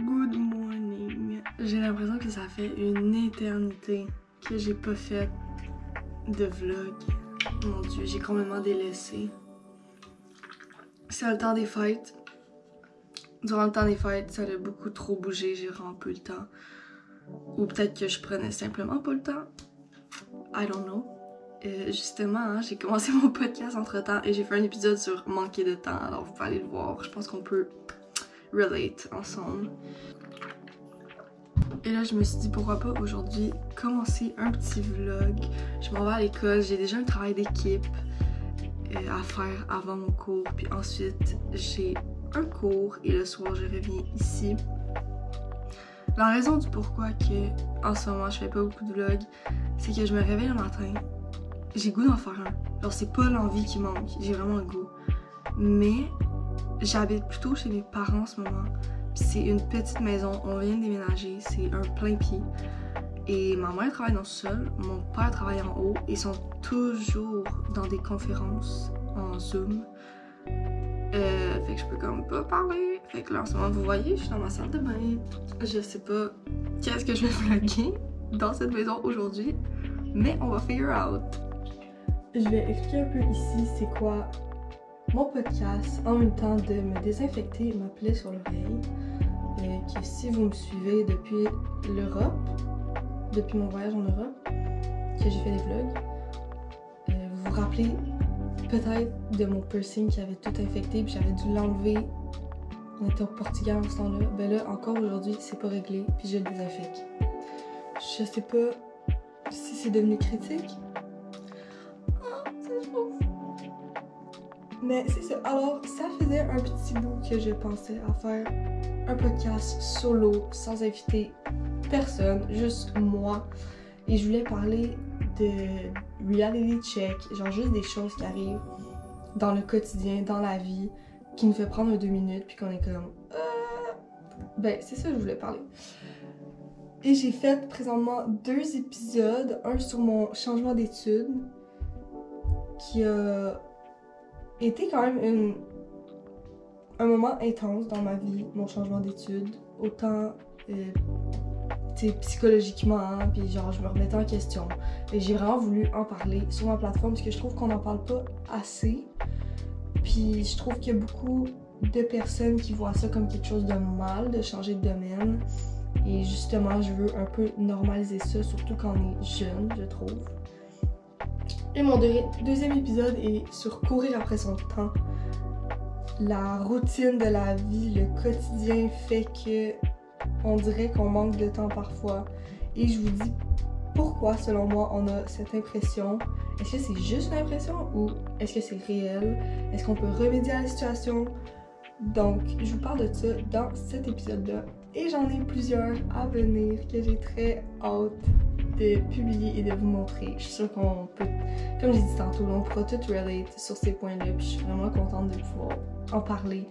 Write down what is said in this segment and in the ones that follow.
Good morning. J'ai l'impression que ça fait une éternité que j'ai pas fait de vlog. Mon Dieu, j'ai complètement délaissé. C'est le temps des fêtes. Durant le temps des fêtes, ça a beaucoup trop bougé, j'ai vraiment peu le temps. Ou peut-être que je prenais simplement pas le temps. I don't know. Justement, hein, j'ai commencé mon podcast entre-temps et j'ai fait un épisode sur manquer de temps, alors vous pouvez aller le voir. Je pense qu'on peut relate ensemble. Et là, je me suis dit pourquoi pas aujourd'hui commencer un petit vlog. Je m'en vais à l'école, j'ai déjà un travail d'équipe à faire avant mon cours, puis ensuite j'ai un cours et le soir je reviens ici. La raison du pourquoi que en ce moment je fais pas beaucoup de vlogs, c'est que je me réveille le matin, j'ai goût d'en faire un. Genre c'est pas l'envie qui manque, j'ai vraiment le goût. Mais j'habite plutôt chez mes parents en ce moment. C'est une petite maison, on vient de déménager, c'est un plein pied. Et ma mère travaille dans le sol, mon père travaille en haut. Ils sont toujours dans des conférences en Zoom. Fait que je peux comme pas parler. Fait que là en ce moment, vous voyez, je suis dans ma salle de bain. Je sais pas qu'est-ce que je vais vlogger dans cette maison aujourd'hui, mais on va figure out. Je vais expliquer un peu ici c'est quoi mon podcast en même temps de me désinfecter ma plaie sur l'oreille. Que si vous me suivez depuis l'Europe, depuis mon voyage en Europe, que j'ai fait des vlogs, vous vous rappelez peut-être de mon piercing qui avait tout infecté puis j'avais dû l'enlever. On était au Portugal en ce temps-là. Ben là, encore aujourd'hui, c'est pas réglé puis je le désinfecte. Je sais pas si c'est devenu critique. Ah, c'est trop. Mais c'est ça. Alors, ça faisait un petit bout que je pensais à faire un podcast solo, sans inviter personne, juste moi. Et je voulais parler de reality check, genre juste des choses qui arrivent dans le quotidien, dans la vie, qui nous fait prendre 2 minutes, puis qu'on est comme... Ben, c'est ça que je voulais parler. Et j'ai fait présentement 2 épisodes, un sur mon changement d'études, qui a été quand même un moment intense dans ma vie, mon changement d'études, autant psychologiquement, hein, puis genre je me remettais en question. Et j'ai vraiment voulu en parler sur ma plateforme parce que je trouve qu'on n'en parle pas assez. Puis je trouve qu'il y a beaucoup de personnes qui voient ça comme quelque chose de mal, de changer de domaine. Et justement, je veux un peu normaliser ça, surtout quand on est jeune, je trouve. Et mon deuxième épisode est sur courir après son temps. La routine de la vie, le quotidien fait que on dirait qu'on manque de temps parfois. Et je vous dis pourquoi, selon moi, on a cette impression. Est-ce que c'est juste une impression ou est-ce que c'est réel? Est-ce qu'on peut remédier à la situation? Donc, je vous parle de ça dans cet épisode-là. Et j'en ai plusieurs à venir que j'ai très hâte de publier et de vous montrer. Je suis sûre qu'on peut, comme j'ai dit tantôt, on pourra tout relate sur ces points-là. Puis je suis vraiment contente de pouvoir en parler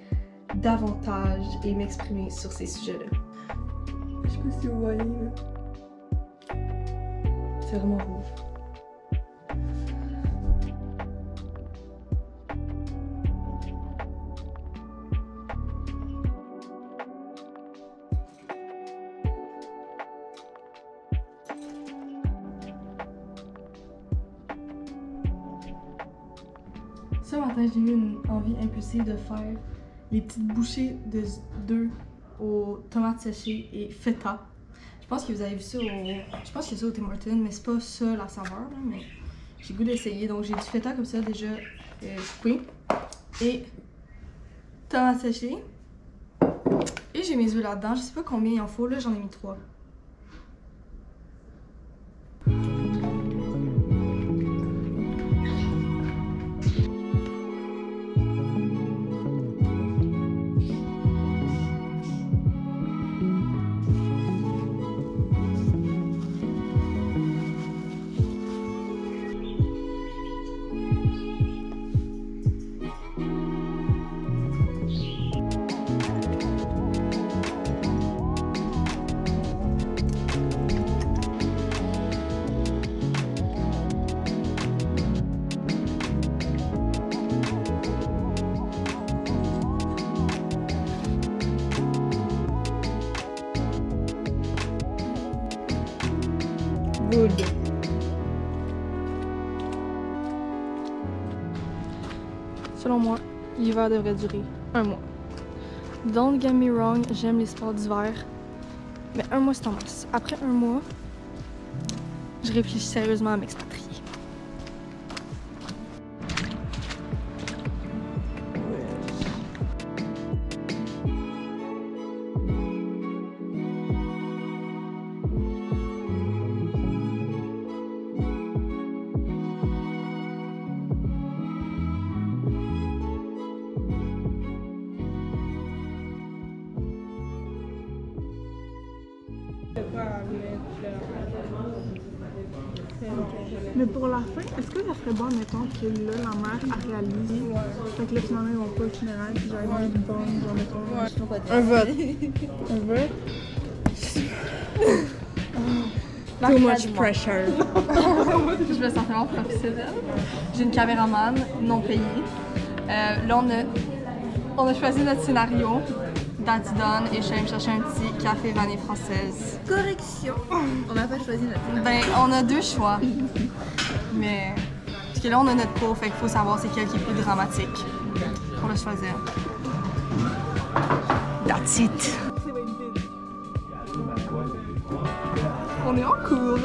davantage et m'exprimer sur ces sujets-là. Je sais pas si vous voyez, là. C'est vraiment rouge. Ce matin, j'ai eu une envie impulsive de faire les petites bouchées d'œufs aux tomates séchées et feta. Je pense que vous avez vu ça Je pense qu'il y a ça au Tim Hortons, mais c'est pas ça la saveur, là, mais j'ai le goût d'essayer. Donc j'ai du feta comme ça déjà coupé et tomates séchées. Et j'ai mes œufs là-dedans. Je sais pas combien il en faut, là j'en ai mis 3. Good. Selon moi, l'hiver devrait durer 1 mois. Don't get me wrong, j'aime les sports d'hiver, mais 1 mois c'est en masse. Après 1 mois, je réfléchis sérieusement à m'expatrier. Mais pour la fin, est-ce que ça serait bon, mettons, que là, la mère a réalisé? Fait que là, finalement, ils vont pas au funérail, puis genre, ils vont être bonnes, genre, mettons. Un vote. Un vote? Too much pressure. Je me sens vraiment professionnelle. J'ai une caméraman non payée. Là, on a choisi notre scénario. Daddy Don et je suis allée me chercher un petit café vanille française. Correction. On n'a pas choisi notre scénario. Ben, on a 2 choix. Mais. Parce que là, on a notre cours, fait qu'il faut savoir c'est quel qui est plus dramatique pour le choisir. That's it. On est en cours.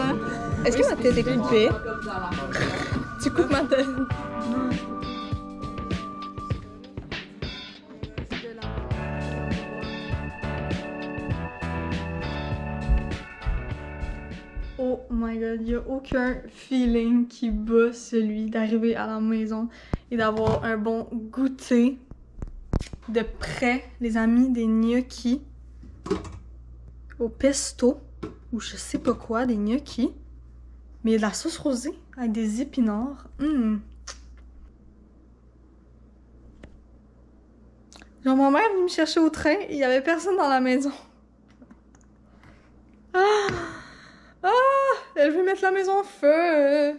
Est-ce que ma tête est coupée? Tu coupes ma tête. Oh my god, il n'y a aucun feeling qui bat celui d'arriver à la maison et d'avoir un bon goûter de près, les amis, des gnocchis au pesto ou je sais pas quoi, des gnocchis, mais de la sauce rosée avec des épinards. Genre ma mère est venue me chercher au train et il y avait personne dans la maison. Elle veut mettre la maison en feu.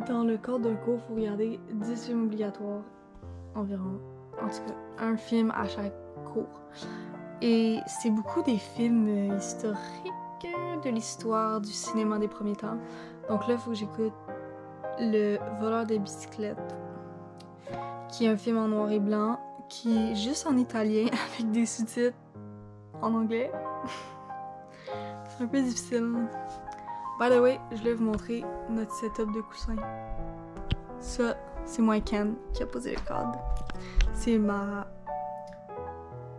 Dans le cadre d'un cours, il faut regarder 10 films obligatoires environ. En tout cas, un film à chaque cours. Et c'est beaucoup des films historiques de l'histoire du cinéma des premiers temps. Donc là, il faut que j'écoute Le voleur de bicyclette, qui est un film en noir et blanc, qui est juste en italien avec des sous-titres en anglais. C'est un peu difficile. By the way, je voulais vous montrer notre setup de coussins. Ça, c'est moi Ken qui a posé le cadre. C'est ma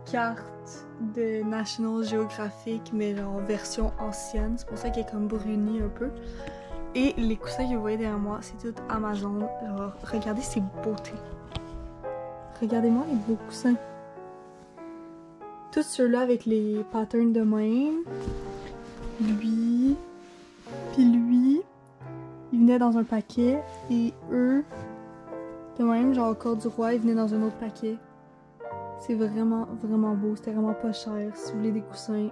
carte de National Geographic, mais genre version ancienne. C'est pour ça qu'elle est comme brunie un peu. Et les coussins que vous voyez derrière moi, c'est tout Amazon. Genre, regardez ces beautés. Regardez-moi les beaux coussins. Tous ceux-là avec les patterns de même. Lui. Puis lui. Ils venaient dans un paquet. Et eux, de même, genre au corps du roi, ils venaient dans un autre paquet. C'est vraiment, vraiment beau. C'était vraiment pas cher. Si vous voulez des coussins.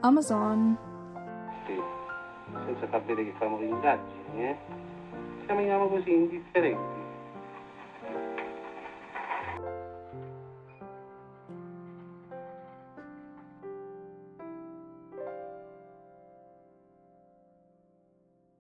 Amazon. Senza fare vedere che famo indagini, eh? Chiamiamo così indifferenti.